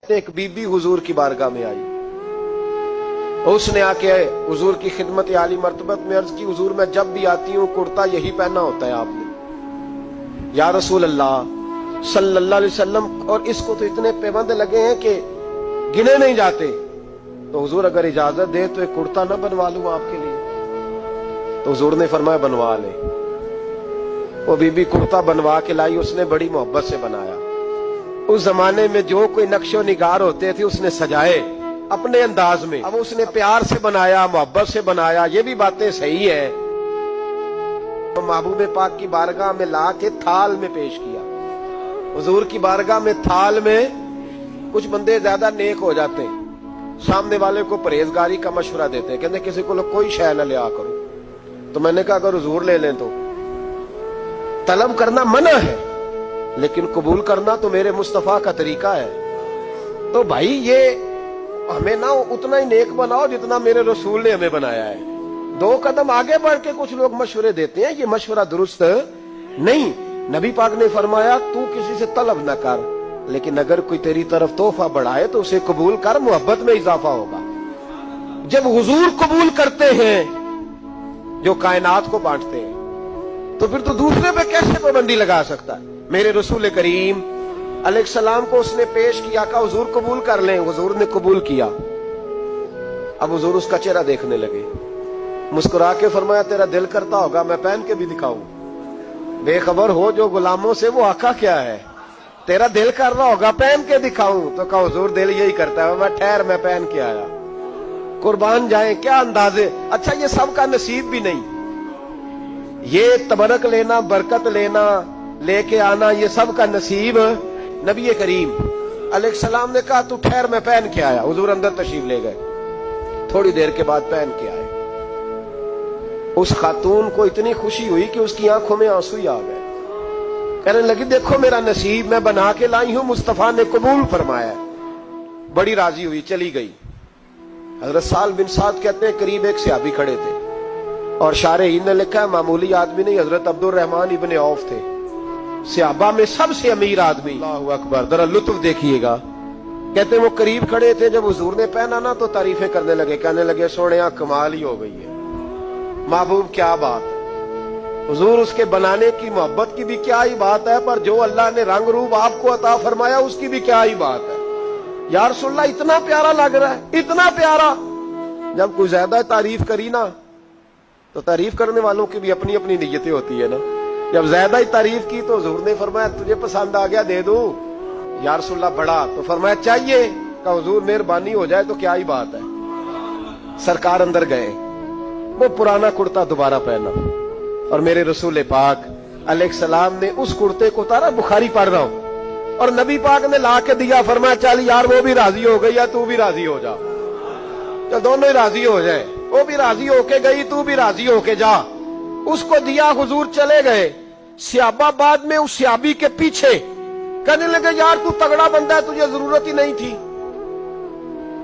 ایک बीबी हुजूर की बारगाह में आई, उसने आके हुजूर की खिदमत आली मर्तबत में अर्ज की, हुजूर मैं जब भी आती हूँ कुर्ता यही पहना होता है आपने। या रसूल अल्लाह सल्लल्लाहु अलैहि वसल्लम, और इसको तो इतने पैबंद लगे हैं कि गिने नहीं जाते, तो हुजूर अगर इजाजत दे तो एक कुर्ता ना बनवा लूं आपके लिए। तो हुजूर ने फरमाया बनवा ले। वो बीबी कुर्ता बनवा के लाई, उसने बड़ी मोहब्बत से बनाया। उस जमाने में जो कोई नक्शो निगार होते थे उसने सजाए अपने अंदाज में, अब उसने प्यार से बनाया, मोहब्बत से बनाया, ये भी बातें सही है। तो महबूब पाक की बारगाह में ला के थाल में पेश किया। हुजूर की बारगाह में थाल में कुछ बंदे ज्यादा नेक हो जाते हैं, सामने वाले को परहेजगारी का मशवरा देते हैं, कहते किसी को कोई शय न लिया करो। तो मैंने कहा अगर हुजूर ले लें तो तलब करना मना है, लेकिन कबूल करना तो मेरे मुस्तफा का तरीका है। तो भाई ये हमें ना उतना ही नेक बनाओ जितना मेरे रसूल ने हमें बनाया है। दो कदम आगे बढ़ के कुछ लोग मशवरे देते हैं, ये मशवरा दुरुस्त नहीं। नबी पाक ने फरमाया तू किसी से तलब न कर, लेकिन अगर कोई तेरी तरफ तोहफा बढ़ाए तो उसे कबूल कर, मोहब्बत में इजाफा होगा। जब हुजूर कबूल करते हैं जो कायनात को बांटते हैं, तो फिर तो दूसरे पे कैसे पाबंदी लगा सकता है। मेरे रसूल करीम अलैहिस्सलाम को उसने पेश किया, कहा हुजूर कबूल कर लें। हुजूर ने कबूल किया। अब हुजूर उसका चेहरा देखने लगे, मुस्कुरा के फरमाया तेरा दिल करता होगा मैं पहन के भी दिखाऊं। बेखबर हो जो गुलामों से वो आका क्या है, तेरा दिल कर रहा होगा पहन के दिखाऊं। तो कहा हुजूर दिल यही करता है, मैं ठहर मैं पहन के आया। कुर्बान जाए क्या अंदाजे। अच्छा ये सबका नसीब भी नहीं, ये तबरक लेना, बरकत लेना, लेके आना, ये सब का नसीब नबी करीम अलैहिस्सलाम ने कहा तू ठहर मैं पहन के आया। हुजूर अंदर तशरीफ ले गए, थोड़ी देर के बाद पहन के आए। उस खातून को इतनी खुशी हुई कि उसकी आंखों में आंसू ही आ गए। कहने लगी देखो मेरा नसीब मैं बना के लाई हूं, मुस्तफा ने कबूल फरमाया। बड़ी राजी हुई, चली गई। हजरत साल बिन साद कहते हैं करीब एक सहाबी खड़े थे, और शारहीन ने लिखा है मामूली आदमी नहीं, हजरत अब्दुल रहमान इब्ने औफ थे, सहाबा में सबसे अमीर आदमी। अल्लाहु अकबर, जरा लुत्फ देखिएगा। कहते वो करीब खड़े थे, जब हुजूर ने पहना ना तो तारीफें करने लगे, कहने लगे सोने कमाल ही हो गई है, महबूब क्या बात है। हुजूर उसके बनाने की मोहब्बत की भी क्या ही बात है, पर जो अल्लाह ने रंग रूप आपको अता फरमाया उसकी भी क्या ही बात है। या रसूलल्लाह इतना प्यारा लग रहा है, इतना प्यारा। जब कोई ज्यादा तारीफ करी ना तो तारीफ करने वालों की भी अपनी अपनी नीयतें होती है ना। जब ज्यादा ही तारीफ की तो हुजूर ने फरमाया तुझे पसंद आ गया दे दूं। या रसूलल्लाह बड़ा, तो फरमाया चाहिए। का हुजूर मेहरबानी हो जाए तो क्या ही बात है। सरकार अंदर गए, वो पुराना कुर्ता दोबारा पहना, और मेरे रसूल पाक अलैहिस्सलाम ने उस कुर्ते को उतारा। बुखारी पढ़ रहा हूं, और नबी पाक ने ला के दिया। फरमाया चल यार वो भी राजी हो गई या तू भी राजी हो जा, तो दोनों ही राजी हो जाए। वो भी राजी होके गई, तू भी राजी होके जा। उसको दिया, हुजूर चले गए। सहाबा बाद में उस सहाबी के पीछे कहने लगे यार तू तगड़ा बंदा है, तुझे जरूरत ही नहीं थी।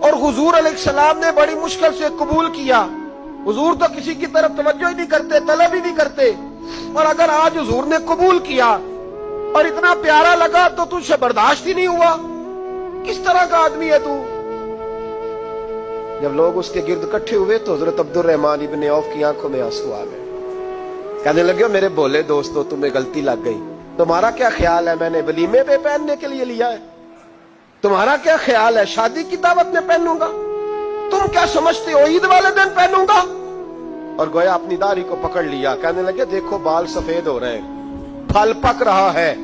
और हुजूर अलैहिस्सलाम ने बड़ी मुश्किल से कबूल किया। हुजूर तो किसी की तरफ तवज्जो ही नहीं करते, तलब ही नहीं करते, और अगर आज हुजूर ने कबूल किया और इतना प्यारा लगा तो तुझसे बर्दाश्त ही नहीं हुआ। किस तरह का आदमी है तू। जब लोग उसके गिर्द इकट्ठे हुए तो हजरत अब्दुल रहमान इब्ने औफ की आंखों में आंसू आ गए। कहने लगे मेरे भोले दोस्तों तुम्हें गलती लग गई, तुम्हारा क्या ख्याल है मैंने वलीमे पे पहनने के लिए लिया है, तुम्हारा क्या ख्याल है शादी की दावत में पहनूंगा, तुम क्या समझते हो ईद वाले दिन पहनूंगा। और गोया अपनी दाढ़ी को पकड़ लिया। कहने लगे देखो बाल सफेद हो रहे हैं, फल पक रहा है,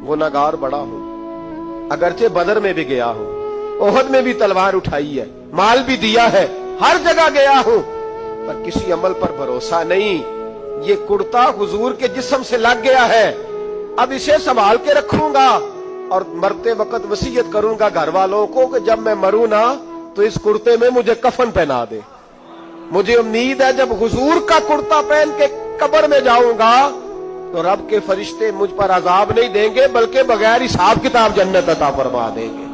गुनाहगार बड़ा हूं, अगरचे बदर में भी गया हूं, ओहद में भी तलवार उठाई है, माल भी दिया है, हर जगह गया हूं, पर किसी अमल पर भरोसा नहीं। ये कुर्ता हुजूर के जिस्म से लग गया है, अब इसे संभाल के रखूंगा, और मरते वक्त वसीयत करूंगा घर वालों को कि जब मैं मरूं ना तो इस कुर्ते में मुझे कफन पहना दे। मुझे उम्मीद है जब हुजूर का कुर्ता पहन के कब्र में जाऊंगा तो रब के फरिश्ते मुझ पर अजाब नहीं देंगे, बल्कि बगैर हिसाब किताब जन्नत अता फरमा देंगे।